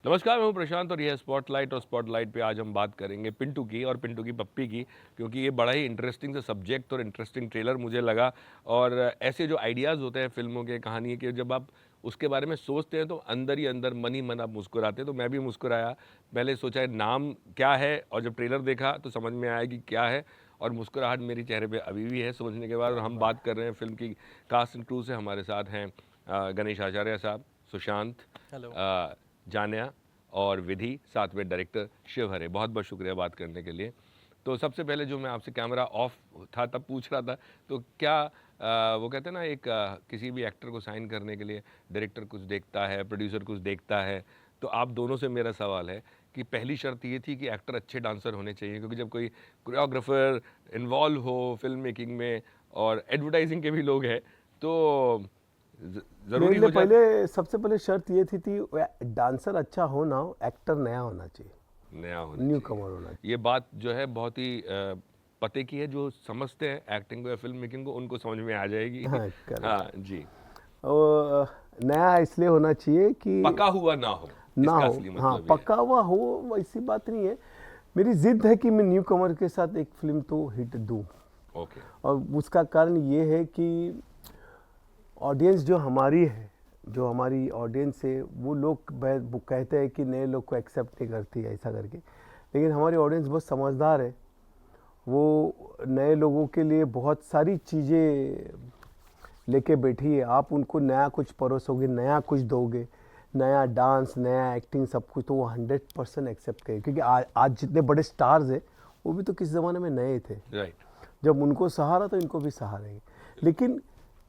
नमस्कार, मैं हूं प्रशांत और यह है स्पॉटलाइट। और स्पॉटलाइट पे आज हम बात करेंगे पिंटू की और पिंटू की पप्पी की, क्योंकि ये बड़ा ही इंटरेस्टिंग सा सब्जेक्ट और इंटरेस्टिंग ट्रेलर मुझे लगा। और ऐसे जो आइडियाज़ होते हैं फिल्मों के, कहानी के, जब आप उसके बारे में सोचते हैं तो अंदर ही अंदर मन ही मन आप मुस्कुराते हैं। तो मैं भी मुस्कुराया। पहले सोचा नाम क्या है, और जब ट्रेलर देखा तो समझ में आया कि क्या है, और मुस्कुराहट मेरे चेहरे पे अभी भी है समझने के बाद। और हम बात कर रहे हैं फिल्म की कास्ट एंड क्रू से। हमारे साथ हैं गणेश आचार्य साहब, सुशांत, हेलो। जान्या और विधि, साथ में डायरेक्टर शिव हरे। बहुत बहुत शुक्रिया बात करने के लिए। तो सबसे पहले जो मैं आपसे कैमरा ऑफ था तब पूछ रहा था, तो क्या वो कहते हैं ना, एक किसी भी एक्टर को साइन करने के लिए डायरेक्टर कुछ देखता है, प्रोड्यूसर कुछ देखता है। तो आप दोनों से मेरा सवाल है कि पहली शर्त ये थी कि एक्टर अच्छे डांसर होने चाहिए, क्योंकि जब कोई कोरियोग्राफर इन्वॉल्व हो फिल्म मेकिंग में, और एडवर्टाइजिंग के भी लोग हैं, तो मेरे ज़रूरी लिए हो जाता। पहले सबसे पहले शर्त ये थी डांसर अच्छा हो ना हो, एक्टर नया होना चाहिए, नया होना न्यू चाहिए। कमर होना चाहिए। ये बात जो है बहुत ही पते की है। जो समझते हैं एक्टिंग को या फिल्म मेकिंग को, उनको समझ में आ जाएगी। हाँ, करेक्ट। हाँ जी। और नया इसलिए होना चाहिए कि पका हुआ ना हो, ना इसका हो, असली हाँ, मतलब ये है। पका हुआ हो, वैसी बात नहीं है। मेरी जिद है कि मैं न्यू कमर के साथ एक फिल्म तो हिट दूँ। ओके। और उसका कारण ये है कि ऑडियंस जो हमारी है, जो हमारी ऑडियंस है, वो लोग वो कहते हैं कि नए लोग को एक्सेप्ट नहीं करती है ऐसा करके, लेकिन हमारी ऑडियंस बहुत समझदार है। वो नए लोगों के लिए बहुत सारी चीज़ें लेके बैठी है। आप उनको नया कुछ परोसोगे, नया कुछ दोगे, नया डांस, नया एक्टिंग, सब कुछ, तो वो 100% एक्सेप्ट करें। क्योंकि आज जितने बड़े स्टार्स हैं वो भी तो किस ज़माने में नए थे। राइट। जब उनको सहारा तो इनको भी सहारेंगे। लेकिन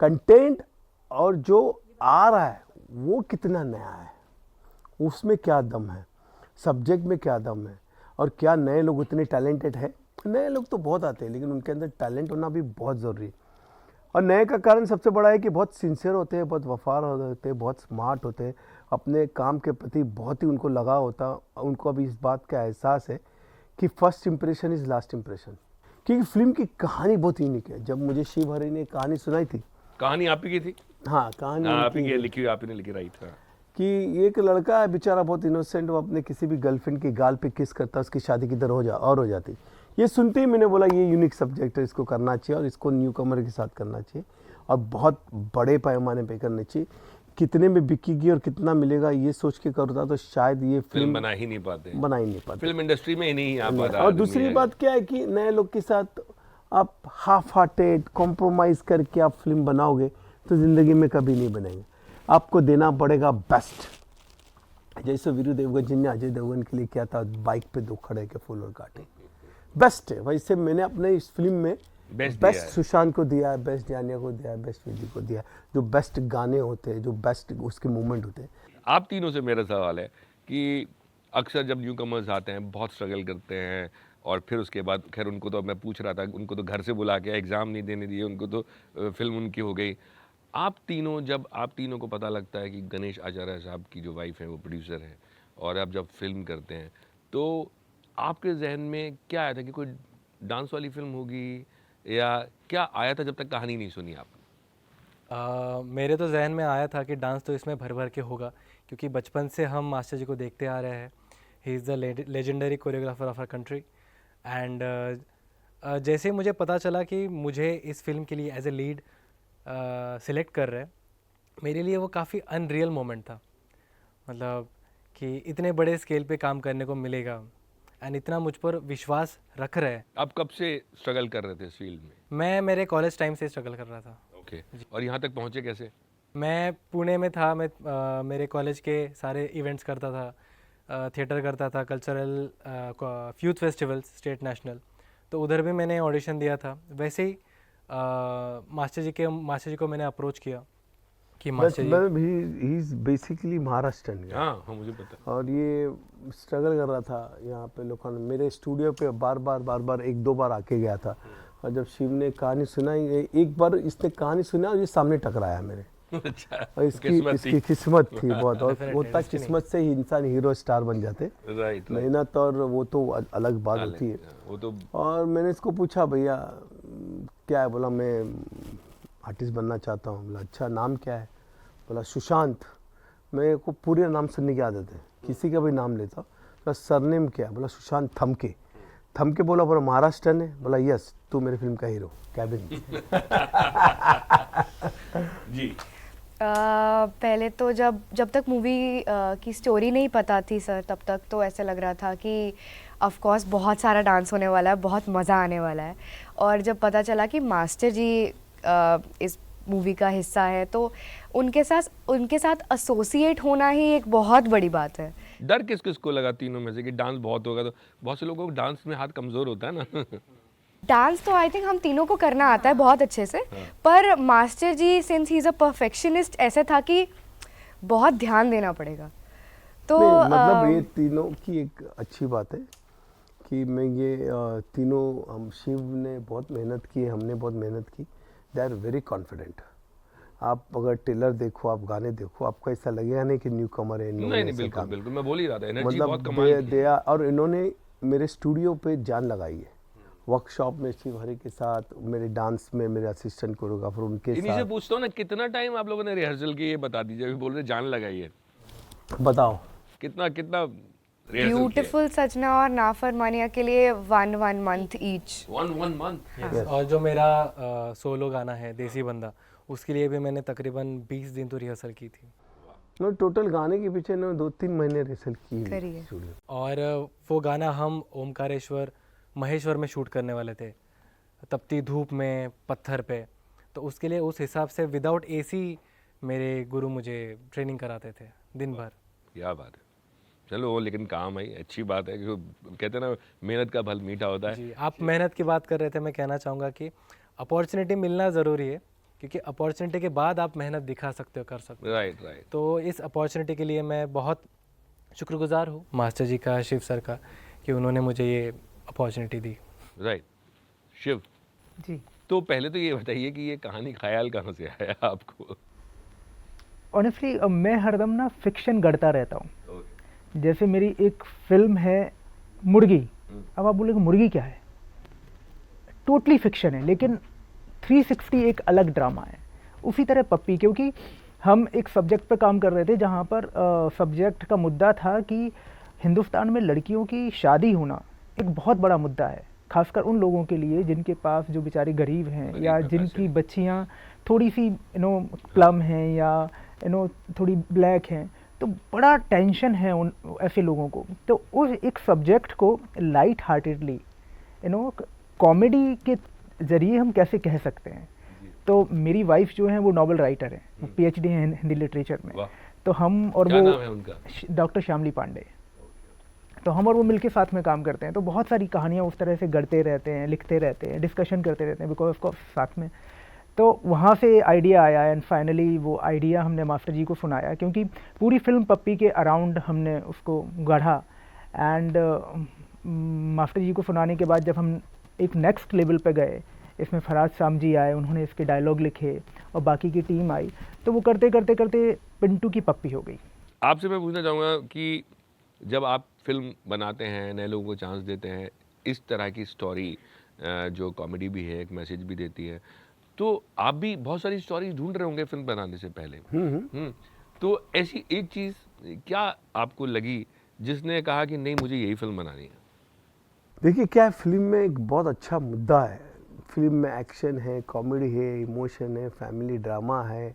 कंटेंट और जो आ रहा है वो कितना नया है, उसमें क्या दम है, सब्जेक्ट में क्या दम है, और क्या नए लोग उतने टैलेंटेड है। नए लोग तो बहुत आते हैं, लेकिन उनके अंदर टैलेंट होना भी बहुत ज़रूरी है। और नए का कारण सबसे बड़ा है कि बहुत सिंसियर होते हैं, बहुत वफादार होते हैं, बहुत स्मार्ट होते हैं, अपने काम के प्रति बहुत ही उनको लगाव होता। उनको अभी इस बात का एहसास है कि first impression is last impression. क्योंकि फिल्म की कहानी बहुत यूनिक है। जब मुझे शिव हरी ने कहानी सुनाई थी, कहानी आप ही की थी? हाँ, कहानी हाँ, आप ही उनकी की थी लिखी हुई, आप ही ने लिखी। राइट। हाँ। कि एक लड़का है बेचारा, बहुत इनोसेंट, वो अपने किसी भी गर्लफ्रेंड की गाल पे किस करता, उसकी शादी किधर हो जाती। ये सुनते ही मैंने बोला ये यूनिक सब्जेक्ट है, इसको करना चाहिए, और इसको न्यू कमर के साथ करना चाहिए, और बहुत बड़े पैमाने पे करना चाहिए। कितने में बिकेगी और कितना मिलेगा ये सोच के करता तो शायद ये फिल्म फिल्म बना ही नहीं पाते। बना ही नहीं पाते। फिल्म इंडस्ट्री में ही नहीं आ पाता और आदमी दूसरी है। बात क्या है कि नए लोग के साथ आप हाफ हार्टेड कॉम्प्रोमाइज़ करके आप फिल्म बनाओगे तो ज़िंदगी में कभी नहीं बनेंगे। आपको देना पड़ेगा बेस्ट। जैसे वीरू देवगन जी ने अजय देवगन के लिए किया था, बाइक पे दो खड़े के फूल और काटे, बेस्ट है। वैसे मैंने अपने इस फिल्म में बेस्ट दिया बेस्ट है। सुशांत को दिया है, बेस्ट जानिया को दिया है, बेस्ट विधि को दिया है। जो बेस्ट गाने होते हैं, जो बेस्ट उसके मूवमेंट होते हैं। आप तीनों से मेरा सवाल है कि अक्सर जब न्यू कमर्स आते हैं बहुत स्ट्रगल करते हैं, और फिर उसके बाद खैर उनको तो मैं पूछ रहा था, उनको तो घर से बुला के एग्ज़ाम नहीं देने दिए, उनको तो फिल्म उनकी हो गई। आप तीनों, जब आप तीनों को पता लगता है कि गणेश आचार्य साहब की जो वाइफ है वो प्रोड्यूसर है, और आप जब फिल्म करते हैं, तो आपके जहन में क्या आया था कि कोई डांस वाली फिल्म होगी, या क्या आया था जब तक कहानी नहीं सुनी आपने? मेरे तो जहन में आया था कि डांस तो इसमें भर भर के होगा, क्योंकि बचपन से हम मास्टर जी को देखते आ रहे हैं। He is the legendary choreographer of our country. And जैसे ही मुझे पता चला कि मुझे इस फिल्म के लिए एज ए लीड सिलेक्ट कर रहे हैं, मेरे लिए वो काफ़ी अनरियल मोमेंट था। मतलब कि इतने बड़े स्केल पे काम करने को मिलेगा, एंड इतना मुझ पर विश्वास रख रहे हैं। आप कब से स्ट्रगल कर रहे थे इस फील्ड में? मैं मेरे कॉलेज टाइम से स्ट्रगल कर रहा था। ओके। और यहाँ तक पहुँचे कैसे? मैं पुणे में था। मैं मेरे कॉलेज के सारे इवेंट्स करता था, थिएटर करता था, cultural youth festivals, state national. तो उधर भी मैंने ऑडिशन दिया था। वैसे ही मास्टर जी को मैंने अप्रोच किया कि बस मास्टर जी। मैं भी, ही इज़ बेसिकली महाराष्ट्रन है, हाँ हाँ, मुझे पता है। और ये स्ट्रगल कर रहा था यहाँ पे। लोगों ने मेरे स्टूडियो पे बार बार एक दो बार आके गया था। और जब शिव ने कहानी सुनाई, एक बार इसने कहानी सुना और ये सामने टकराया मेरे। अच्छा, और इसकी किस्मत थी बहुत। और Definitely, होता destiny। किस्मत से ही इंसान हीरो स्टार बन जाते। Right right. मेहनत और वो तो अलग बात होती है। वो तो और मैंने इसको पूछा, भैया क्या है? बोला मैं आर्टिस्ट बनना चाहता हूँ। बोला अच्छा, नाम क्या है? बोला सुशांत। मेरे को पूरे नाम सुनने की आदत है किसी का भी नाम लेता हूँ तो सरनेम क्या है, बोला सुशांत थमके। थमके बोला महाराष्ट्र है, बोला यस तू मेरे फिल्म का हीरो कैबिन। जी। पहले तो जब तक मूवी की स्टोरी नहीं पता थी सर, तब तक तो ऐसे लग रहा था कि ऑफ कोर्स बहुत सारा डांस होने वाला है, बहुत मज़ा आने वाला है। और जब पता चला कि मास्टर जी इस मूवी का हिस्सा है, तो उनके साथ एसोसिएट होना ही एक बहुत बड़ी बात है। डर किस किस को लगा तीनों में से कि डांस बहुत होगा? तो बहुत से लोगों को डांस में हाथ कमज़ोर होता है ना। डांस तो आई थिंक हम तीनों को करना आता है बहुत अच्छे से, पर master ji since he is a perfectionist ऐसा था कि बहुत ध्यान देना पड़ेगा। तो मतलब ये तीनों की एक अच्छी बात है कि मैं ये तीनों, हम शिव ने बहुत मेहनत की, हमने बहुत मेहनत की। They are very confident. आप अगर ट्रेलर देखो, आप गाने देखो, आपको ऐसा लगेगा नहीं कि न्यू कमर है। नहीं बिल्कुल बिल्कुल, मैं बोल ही रहा था, एनर्जी बहुत कमाल की दे और इन्होंने मेरे स्टूडियो पे जान लगाई है। वर्कशॉप में शिव हरि के साथ, मेरे डांस में मेरे असिस्टेंट कोरियोग्राफर उनके इन्हीं से साथ। पूछता हूँ ना, कितना टाइम आप लोगों ने रिहर्सल की, ये बता दीजिए। अभी बोल रहे जान लगाई है, बताओ कितना रिहर्सल ब्यूटीफुल सजना और नाफरमानिया के लिए 1 मंथ ईच। 1 मंथ। Yes. और जो मेरा सोलो गाना है देसी बंदा, उसके लिए भी मैंने तकरीबन 20 दिन तो रिहर्सल की थी। मैं टोटल गाने के पीछे ने 2-3 महीने रिहर्सल की करी है। स्टूडियो। और वो गाना हम ओमकारेश्वर महेश्वर में शूट करने वाले थे, तपती धूप में पत्थर पे। तो उसके लिए उस हिसाब से विदाउट एसी मेरे गुरु मुझे ट्रेनिंग कराते थे दिन भर। क्या बात है। चलो लेकिन काम आई, अच्छी बात है, क्योंकि कहते हैं ना मेहनत का फल मीठा होता है। जी, आप मेहनत की बात कर रहे थे, मैं कहना चाहूँगा कि अपॉर्चुनिटी मिलना ज़रूरी है, क्योंकि अपॉर्चुनिटी के बाद आप मेहनत दिखा सकते हो, कर सकते हो। Right right. तो इस अपॉर्चुनिटी के लिए मैं बहुत शुक्रगुजार हूँ मास्टर जी का, शिव सर का, कि उन्होंने मुझे ये अपॉर्चुनिटी दी। राइट। शिव जी, तो पहले तो ये बताइए कि ये कहानी ख्याल कहाँ से आया आपको? ऑनेस्टली मैं हरदम ना फिक्शन गढ़ता रहता हूँ। जैसे मेरी एक फिल्म है मुर्गी। अब आप बोलेंगे मुर्गी क्या है, टोटली फिक्शन है, लेकिन 360 एक अलग ड्रामा है। उसी तरह पप्पी, क्योंकि हम एक सब्जेक्ट पे काम कर रहे थे जहाँ पर सब्जेक्ट का मुद्दा था कि हिंदुस्तान में लड़कियों की शादी होना एक बहुत बड़ा मुद्दा है, खासकर उन लोगों के लिए जिनके पास, जो बेचारे गरीब हैं या जिनकी बच्चियाँ थोड़ी सी प्लम हैं या थोड़ी ब्लैक हैं, तो बड़ा टेंशन है उन ऐसे लोगों को। तो उस एक सब्जेक्ट को लाइट हार्टेडली कॉमेडी के ज़रिए हम कैसे कह सकते हैं। तो मेरी वाइफ जो है वो नॉवल राइटर है, PhD है हिंदी लिटरेचर में। तो हम और क्या वो नाम है उनका? डॉक्टर श्यामली पांडे। तो हम और वो मिलके साथ में काम करते हैं। तो बहुत सारी कहानियाँ उस तरह से गढ़ते रहते हैं, लिखते रहते हैं, डिस्कशन करते रहते हैं, बिकॉज ऑफ साथ में। तो वहाँ से आइडिया आया एंड फाइनली वो आइडिया हमने मास्टर जी को सुनाया, क्योंकि पूरी फिल्म पप्पी के अराउंड हमने उसको गढ़ा। एंड मास्टर जी को सुनाने के बाद जब हम एक नेक्स्ट लेवल पे गए, इसमें फराज शाम जी आए, उन्होंने इसके डायलॉग लिखे और बाकी की टीम आई, तो वो करते करते करते पिंटू की पप्पी हो गई। आपसे मैं पूछना चाहूँगा कि जब आप फिल्म बनाते हैं, नए लोगों को चांस देते हैं, इस तरह की स्टोरी जो कॉमेडी भी है, एक मैसेज भी देती है, तो आप भी बहुत सारी स्टोरी ढूंढ रहे होंगे फिल्म बनाने से पहले। तो ऐसी एक चीज़ क्या आपको लगी जिसने कहा कि नहीं मुझे यही फिल्म बनानी है? देखिए क्या है, फिल्म में एक बहुत अच्छा मुद्दा है। फिल्म में एक्शन है, कॉमेडी है, इमोशन है, फैमिली ड्रामा है,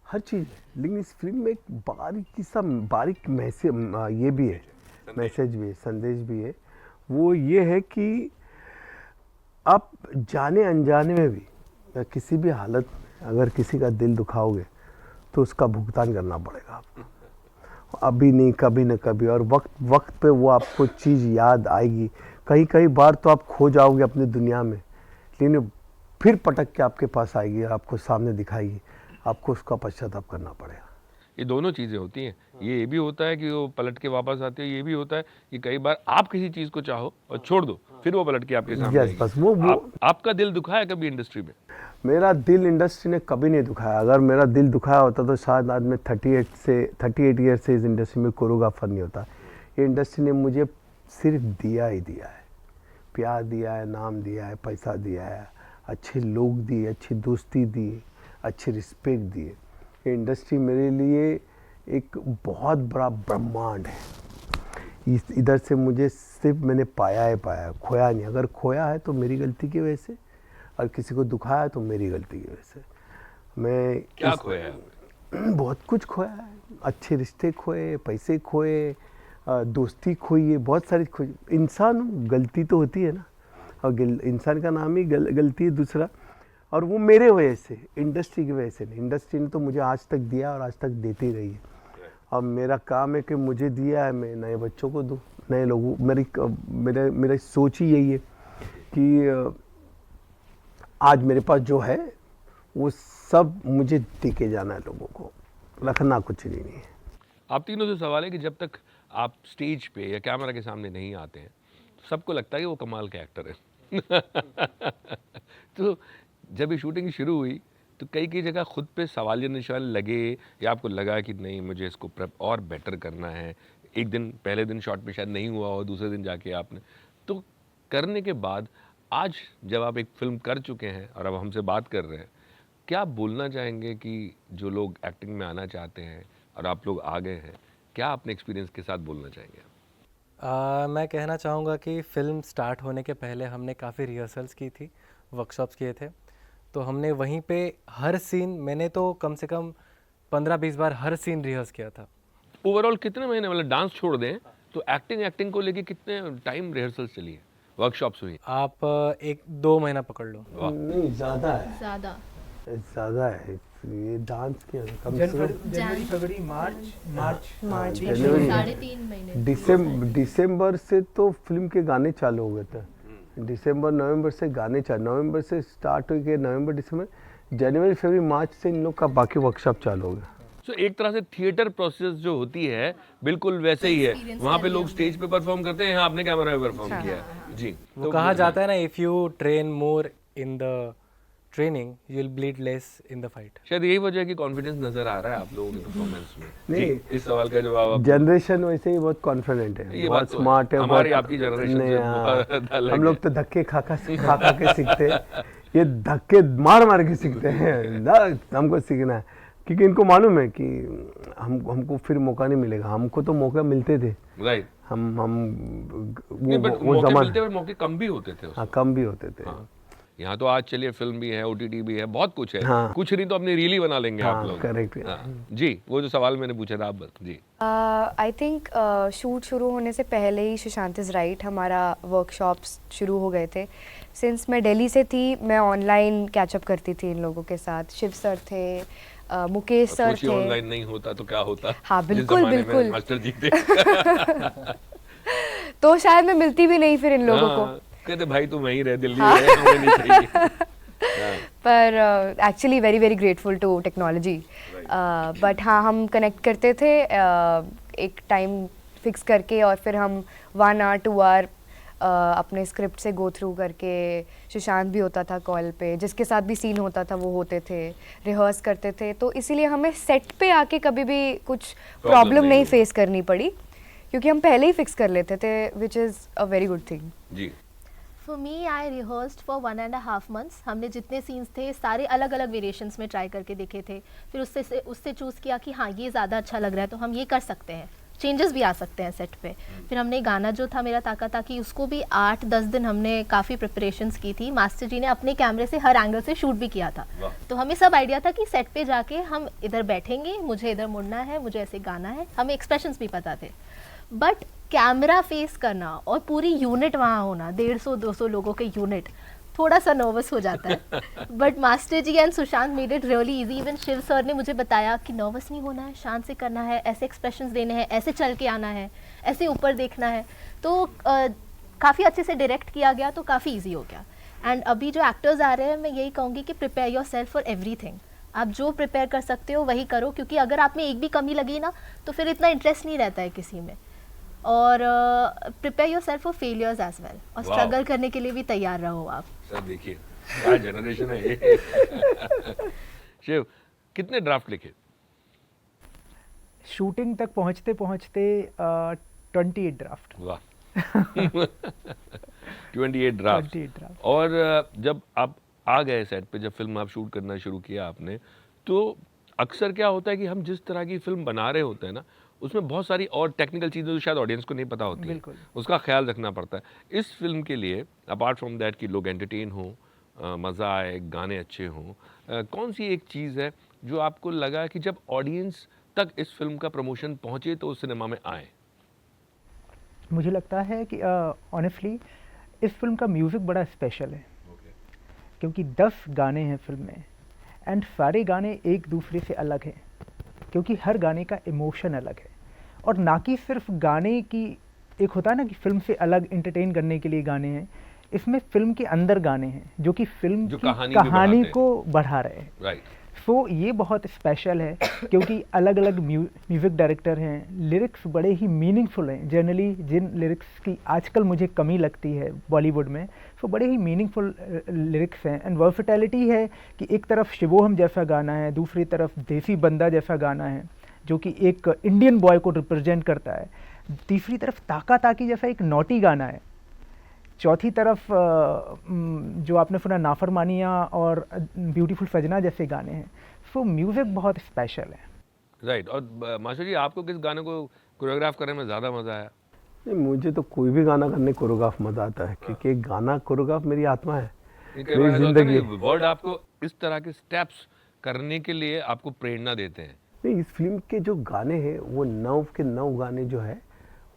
हर चीज़ है। लेकिन इस फिल्म में एक बारीक मैसेज ये भी है, मैसेज भी है, संदेश भी है। वो ये है कि आप जाने अनजाने में भी या किसी भी हालत में अगर किसी का दिल दुखाओगे तो उसका भुगतान करना पड़ेगा आपको, अभी नहीं कभी न कभी। और वक्त पे वो आपको चीज़ याद आएगी। कई बार तो आप खो जाओगे अपनी दुनिया में, लेकिन फिर पटक के आपके पास आएगी और आपको सामने दिखाएगी, आपको उसका पश्चाताप करना पड़ेगा। ये दोनों चीज़ें होती हैं। ये भी होता है कि वो पलट के वापस आती है, ये भी होता है कि कई बार आप किसी चीज़ को चाहो और छोड़ दो, फिर वो पलट के आपके सामने यस, आएगी। बस वो आपका दिल दुखा है कभी इंडस्ट्री में? मेरा दिल इंडस्ट्री ने कभी नहीं दुखाया। अगर मेरा दिल दुखाया होता तो शायद आज मैं 38 ईयर से इस इंडस्ट्री में कोरियोग्राफर नहीं होता। ये इंडस्ट्री ने मुझे सिर्फ दिया ही दिया है, प्यार दिया है, नाम दिया है, पैसा दिया है, अच्छे लोग दिए, अच्छी दोस्ती दी, अच्छी रिस्पेक्ट दिए। ये इंडस्ट्री मेरे लिए एक बहुत बड़ा ब्रह्मांड है। इस इधर से मुझे सिर्फ मैंने पाया है, पाया, खोया नहीं। अगर खोया है तो मेरी गलती की वजह से, और किसी को दुखाया है तो मेरी गलती की वजह से। मैं क्या खोया है? बहुत कुछ खोया है। अच्छे रिश्ते खोए, पैसे खोए, दोस्ती खोई है, बहुत सारी खोई। इंसान गलती तो होती है ना, और इंसान का नाम ही गलती है दूसरा। और वो मेरे वजह से, इंडस्ट्री की वजह से नहीं। इंडस्ट्री ने तो मुझे आज तक दिया और आज तक देती रही है। अब मेरा काम है कि मुझे दिया है, मैं नए बच्चों को दूँ, नए लोगों। मेरा सोच ही यही है कि आज मेरे पास जो है वो सब मुझे दे के जाना है लोगों को, रखना कुछ नहीं है। आप तीनों से सवाल है कि जब तक आप स्टेज पे या कैमरा के सामने नहीं आते हैं तो सबको लगता है कि वो कमाल के एक्टर है। तो जब ये शूटिंग शुरू हुई तो कई जगह खुद पे सवालिया निशान लगे, या आपको लगा कि नहीं मुझे इसको प्रेप और बेटर करना है? एक दिन पहले दिन शॉट पे शायद नहीं हुआ हो, दूसरे दिन जाके आपने तो करने के बाद आज जब आप एक फिल्म कर चुके हैं और अब हमसे बात कर रहे हैं, क्या आप बोलना चाहेंगे कि जो लोग एक्टिंग में आना चाहते हैं और आप लोग आ गए हैं, क्या अपने एक्सपीरियंस के साथ बोलना चाहेंगे? मैं कहना चाहूँगा कि फ़िल्म स्टार्ट होने के पहले हमने काफ़ी रिहर्सल्स की थी, वर्कशॉप्स किए थे। तो हमने वहीं पे हर सीन, मैंने तो कम से कम 15-20 बार हर सीन रिहर्स किया था। ओवरऑल कितने महीने, मतलब डांस छोड़ दें तो एक्टिंग को लेके कितने टाइम रिहर्सल्स चली है, वर्कशॉप्स हुई? आप 1-2 महीना पकड़ लो। नहीं, ज़्यादा है, ज़्यादा ज़्यादा है। ये डांस के कम से कम जनवरी, फरवरी, मार्च, जनवरी, 3.5 महीने दिसंबर से तो फिल्म के गाने चालू हो गए थे। दिसंबर नवंबर से गाने चालू, नवंबर से स्टार्ट हुए, नवंबर दिसंबर, जनवरी फरवरी मार्च से इन लोग का बाकी वर्कशॉप चालू हो गया। सो एक तरह से थिएटर प्रोसेस जो होती है बिल्कुल वैसे ही है। वहाँ पे लोग स्टेज पे परफॉर्म करते हैं, यहाँ आपने कैमरा में परफॉर्म किया है। जी, वो कहा जाता है ना, if you train more in the training you will bleed less in the fight. शायद यही वजह है कि कॉन्फिडेंस नजर आ रहा है आप लोगों के परफॉर्मेंस में। नहीं, जी, इस सवाल का जवाब आप जनरेशन वैसे ही बहुत कॉन्फिडेंट है, ये बहुत बात तो स्मार्ट है, हमारी बहुत- आपकी जनरेशन नहीं, से हाँ, बहुत अलग हम लोग है। तो धक्के खा के सीखते हैं। ये धक्के मार मार के सीखते हैं ना, हमको सीखना है क्योंकि इनको मालूम है कि हमको फिर मौका नहीं मिलेगा। हमको तो मौका मिलते थे, राइट। हम नहीं, बट वो मौके जमाना, मिलते हुए मौके कम भी होते थे उस हाँ, वक्त। कम भी होते थे। हाँ। यहाँ तो आज चलिए फिल्म भी है, ओटीटी भी है, बहुत कुछ है। हाँ। कुछ नहीं तो अपनी रील ही बना लेंगे आप हाँ, लोग। करेक्ट। हाँ, जी, वो जो सवाल मैंने पूछा था आप बस। जी, आई थिंक शूट शुरू होने से पहले ही सुशांत इज़ राइट, हमारा वर्कशॉप्स शुरू हो गए थे। सिंस मैं दिल्ली से थी, मैं ऑनलाइन कैचअप करती थी इन लोगों के साथ। शिव सर थे, मुकेश सर सोचिए थे। ऑनलाइन नहीं होता तो क्या होता। हाँ, जिस बिल्कुल, जमाने में बिल्कुल। मास्टर जी थे। तो शायद मैं मिलती भी नहीं फिर इन लोगों को। हाँ, कहते भाई तुम वहीं रह, दिल्ली रहे, हमें नहीं चाहिए। हाँ, पर actually very very grateful to technology. But हाँ, हम कनेक्ट करते थे एक टाइम फिक्स करके, और फिर हम 1 आवर 2 आवर अपने स्क्रिप्ट से गो थ्रू करके, सुशांत भी होता था कॉल पे, जिसके साथ भी सीन होता था वो होते थे, रिहर्स करते थे। तो इसीलिए हमें सेट पे आके कभी भी कुछ प्रॉब्लम नहीं फेस करनी पड़ी, क्योंकि हम पहले ही फिक्स कर लेते थे, which is a very good thing. जी, for me I rehearsed for 1.5 months। हमने जितने सीन्स थे सारे अलग अलग वेरिएशंस में ट्राई करके देखे थे, फिर उससे चूज़ किया कि हाँ ये ज़्यादा अच्छा लग रहा है तो हम ये कर सकते हैं, चेंजेस भी आ सकते हैं सेट पे। फिर हमने गाना जो था मेरा ताका ताकी, उसको भी 8-10 दिन हमने काफ़ी प्रिपरेशंस की थी। मास्टर जी ने अपने कैमरे से हर एंगल से शूट भी किया था, तो हमें सब आइडिया था कि सेट पे जाके हम इधर बैठेंगे, मुझे इधर मुड़ना है, मुझे ऐसे गाना है, हमें एक्सप्रेशंस भी पता थे। बट कैमरा फेस करना और पूरी यूनिट वहाँ होना, 150-200 लोगों के यूनिट, थोड़ा सा नर्वस हो जाता है। But master ji and Sushant made it really easy. Even Shiv sir ने मुझे बताया कि नर्वस नहीं होना है, शांत से करना है, ऐसे एक्सप्रेशंस देने हैं, ऐसे चल के आना है, ऐसे ऊपर देखना है। तो काफ़ी अच्छे से डायरेक्ट किया गया, तो काफ़ी ईजी हो गया। एंड अभी जो एक्टर्स आ रहे हैं, मैं यही कहूँगी कि prepare yourself for everything. आप जो प्रिपेयर कर सकते हो वही करो, क्योंकि अगर आप में एक भी कमी लगी ना तो फिर इतना इंटरेस्ट नहीं रहता है किसी में। और prepare yourself for failures as well, और Wow. स्ट्रगल करने के लिए भी तैयार रहो आप। सर देखिए क्या जनरेशन है ये। शिव, कितने ड्राफ्ट लिखे? शूटिंग तक पहुंचते पहुंचते 28 ड्राफ्ट। वाह। 28 ड्राफ्ट। 28 ड्राफ्ट। और जब आप आ गए सेट पे, जब फिल्म आप शूट करना शुरू किया आपने, तो अक्सर क्या होता है कि हम जिस तरह की फिल्म बना रहे होते हैं ना, उसमें बहुत सारी और टेक्निकल चीज़ें जो शायद ऑडियंस को नहीं पता होती है, बिल्कुल। उसका ख्याल रखना पड़ता है। इस फिल्म के लिए अपार्ट फ्रॉम दैट कि लोग एंटरटेन हों, मज़ा आए, गाने अच्छे हों, कौन सी एक चीज़ है जो आपको लगा कि जब ऑडियंस तक इस फिल्म का प्रमोशन पहुंचे तो उस सिनेमा में आए? मुझे लगता है कि ऑनेस्टली इस फिल्म का म्यूज़िक बड़ा स्पेशल है, क्योंकि 10 गाने हैं फिल्म में एंड सारे गाने एक दूसरे से अलग हैं, क्योंकि हर गाने का इमोशन अलग है। और ना कि सिर्फ गाने की, एक होता है ना कि फिल्म से अलग एंटरटेन करने के लिए गाने हैं, इसमें फिल्म के अंदर गाने हैं जो कि फिल्म जो की कहानी में कहानी बढ़ाते हैं। को बढ़ा रहे हैं। राइट। सो ये बहुत स्पेशल है क्योंकि अलग अलग म्यूज़िक डायरेक्टर हैं, लिरिक्स बड़े ही मीनिंगफुल हैं। जनरली जिन लिरिक्स की आजकल मुझे कमी लगती है बॉलीवुड में, सो बड़े ही मीनिंगफुल लिरिक्स हैं एंड वर्सटैलिटी है कि एक तरफ शिवोहम जैसा गाना है, दूसरी तरफ देसी बंदा जैसा गाना है जो कि एक इंडियन बॉय को रिप्रेजेंट करता है, तीसरी तरफ ताका ताकी जैसा एक नॉटी गाना है, चौथी तरफ जो आपने सुना नाफरमानियाँ और ब्यूटीफुल सजना जैसे गाने हैं। सो म्यूज़िक बहुत स्पेशल है। राइट। और मास्टर जी, आपको किस गाने को कोरियोग्राफ करने में ज़्यादा मज़ा आया? नहीं, मुझे तो कोई भी गाना करने कोरियोग्राफ मज़ा आता है, क्योंकि एक गाना कोरियोग्राफ मेरी आत्मा है, मेरी जिंदगी है। वर्ड आपको इस तरह के स्टेप्स करने के लिए आपको प्रेरणा देते हैं। नहीं, इस फिल्म के जो गाने हैं वो 9 के 9 गाने जो है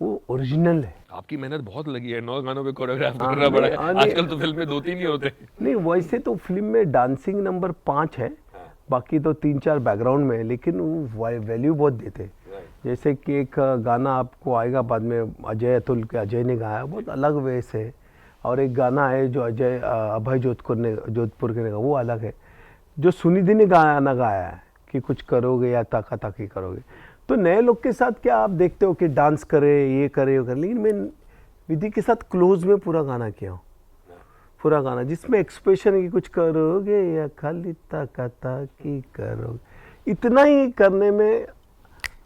वो ओरिजिनल है। आपकी मेहनत बहुत लगी है, 9 गानों पे कोरियोग्राफ हाँ, करना पड़ा है। नहीं, नहीं। आजकल तो फिल्म में 2-3 ही होते। नहीं, वैसे तो फिल्म में डांसिंग नंबर 5 है, बाकी तो 3-4 बैकग्राउंड में है, लेकिन वो वैल्यू बहुत देते हैं। जैसे कि एक गाना आपको आएगा बाद में, अजय अतुल के, अजय ने गाया, बहुत अलग वे से, और एक गाना है जो अभय जोधपुर के ने, वो अलग है। जो सुनिधि ने गाना गाया है कि कुछ करोगे या ताका ताकी करोगे, तो नए लोग के साथ क्या आप देखते हो कि डांस करे, ये करे, वो करे, लेकिन मैं विधि के साथ क्लोज में पूरा गाना किया हूँ, पूरा गाना जिसमें एक्सप्रेशन है कि कुछ करोगे या खाली ताका ताकी करोगे, इतना ही करने में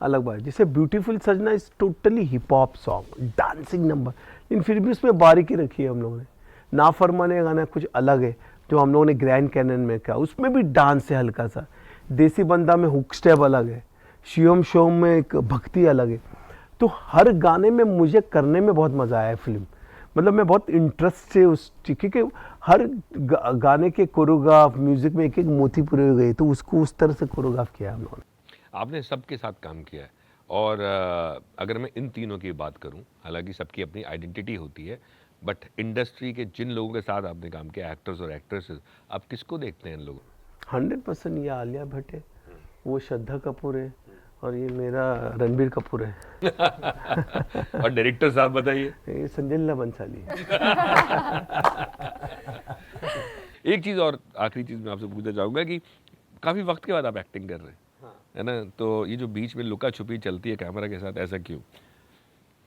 अलग बात है। जैसे ब्यूटीफुल सजना is totally hip hop song, dancing number, लेकिन फिर भी उसमें बारीकी रखी है हम लोगों ने। नाफरमाने गाना कुछ अलग है जो हम लोगों ने ग्रैंड कैनन में किया, उसमें भी डांस है हल्का सा। देसी बंदा में हुक स्टेप अलग है, शिवम शोम में एक भक्ति अलग है। तो हर गाने में मुझे करने में बहुत मज़ा आया फिल्म, मतलब मैं बहुत इंटरेस्ट से उस, क्योंकि हर गाने के कोरियोग्राफ म्यूजिक में एक एक मोती पूरे गए, तो उसको उस तरह से कोरियोग्राफ किया हम लोगों ने। आपने सबके साथ काम किया है, और अगर मैं इन तीनों की बात करूं, हालांकि सबकी अपनी आइडेंटिटी होती है, बट इंडस्ट्री के जिन लोगों के साथ आपने काम किया, एक्टर्स और एक्ट्रेसेस, आप किसको देखते हैं इन लोगों? 100% ये आलिया भट्ट है, वो श्रद्धा कपूर है, और ये मेरा रणबीर कपूर है। और डायरेक्टर साहब बताइए? ये संजय लीला बंसाली है। एक चीज़ और, आखिरी चीज़ मैं आपसे पूछना चाहूँगा कि काफ़ी वक्त के बाद आप एक्टिंग कर रहे हैं, है ना, तो ये जो बीच में लुका छुपी चलती है कैमरा के साथ, ऐसा क्यों?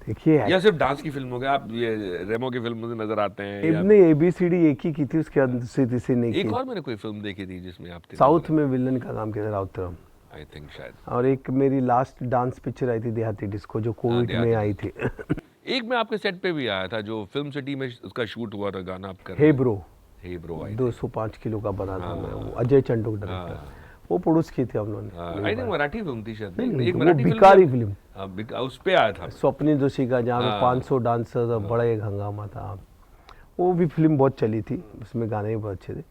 देखिए, या सिर्फ डांस की फिल्म हो गया, आप ये रेमो की फिल्म में नजर आते हैं, या नहीं, ABCD एक ही की थी, उसके बाद दूसरी तीसरी नहीं एक की। और मैंने कोई फिल्म देखी थी जिसमें आप थे? साउथ में विलन का काम किया था, राउतरम, आई थिंक शायद। और एक मेरी लास्ट डांस पिक्चर आई थी देहाती डिस्को, जो कोविड देहाती में आई थी। एक मैं आपके सेट पे भी आया था, जो फिल्म सिटी में उसका शूट हुआ था, गाना आप कर hey bro, hey bro, 205 kilo का बना था मैं, वो अजय चंडोक डायरेक्टर, वो प्रोड्यूस की थी हम लोगों ने। आई थिंक मराठी फिल्म थी शायद। नहीं, एक वो मराठी भिखारी फिल्म, उस पे आया था। स्वप्निल जोशी का, जहाँ पे 500 डांसर, बड़ा एक हंगामा था। वो भी फिल्म बहुत चली थी, उसमें गाने भी बहुत अच्छे थे।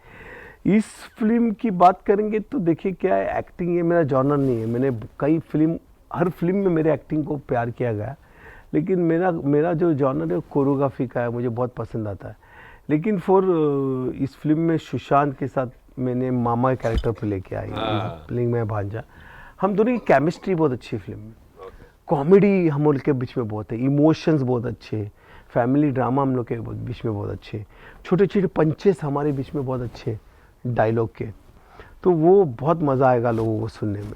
इस फिल्म की बात करेंगे तो देखिए क्या है, एक्टिंग ये मेरा जॉनर नहीं है। मैंने कई फिल्म, हर फिल्म में मेरे एक्टिंग को प्यार किया गया, लेकिन मेरा जो जॉनर है कोरियोग्राफी का है, मुझे बहुत पसंद आता है। लेकिन इस फिल्म में सुशांत के साथ मैंने मामा के कैरेक्टर पे लेके आई, प्लेइंग मैं भांजा। हम दोनों की केमिस्ट्री बहुत अच्छी है फिल्म में, कॉमेडी हम लोग के बीच में बहुत है, इमोशंस बहुत अच्छे, फैमिली ड्रामा हम लोग के बीच में बहुत अच्छे, छोटे छोटे पंचेस हमारे बीच में बहुत अच्छे डायलॉग के, तो वो बहुत मज़ा आएगा लोगों को सुनने में।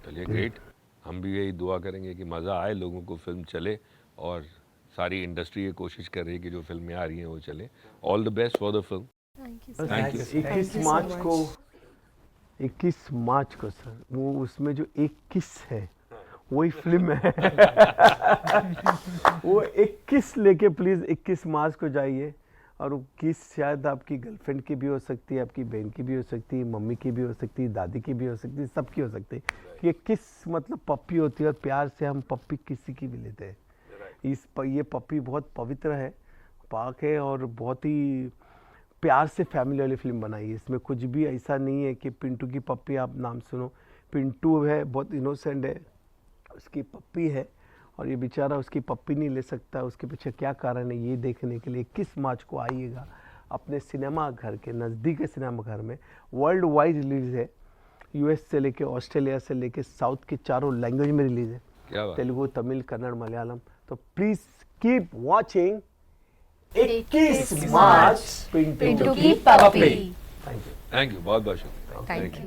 चलिए, ग्रेट। हम भी यही दुआ करेंगे कि मज़ा आए लोगों को, फिल्म चले, और सारी इंडस्ट्री ये कोशिश कर रही है कि जो फिल्में आ रही हैं वो चले। All the best for the film. Thank you. 21 मार्च को सर, वो उसमें जो एक किस है वही फिल्म है। वो 21 लेके प्लीज़ 21 मार्च को जाइए, और वो किस शायद आपकी गर्लफ्रेंड की भी हो सकती है, आपकी बहन की भी हो सकती है, मम्मी की भी हो सकती है, दादी की भी हो सकती है, सबकी हो सकती है। कि ये किस मतलब पप्पी होती है, और प्यार से हम पप्पी किसी की भी लेते हैं। ये पप्पी बहुत पवित्र है, पाक है, और बहुत ही प्यार से फैमिली वाली फिल्म बनाई है। इसमें कुछ भी ऐसा नहीं है कि पिंटू की पप्पी, आप नाम सुनो, पिंटू है बहुत इनोसेंट है, उसकी पप्पी है, और ये बेचारा उसकी पप्पी नहीं ले सकता। उसके पीछे क्या कारण है, ये देखने के लिए 21 मार्च को आइएगा अपने सिनेमा घर के नज़दीक के सिनेमा घर में। वर्ल्ड वाइड रिलीज है, यूएस से लेके ऑस्ट्रेलिया से लेके साउथ के चारों लैंग्वेज में रिलीज है, क्या बात। तेलुगु, तमिल, कन्नड़, मलयालम। तो please keep watching 21 March Pintu की पप्पी। Thank you. थैंक यू, बहुत बहुत शुक्रिया। Thank you.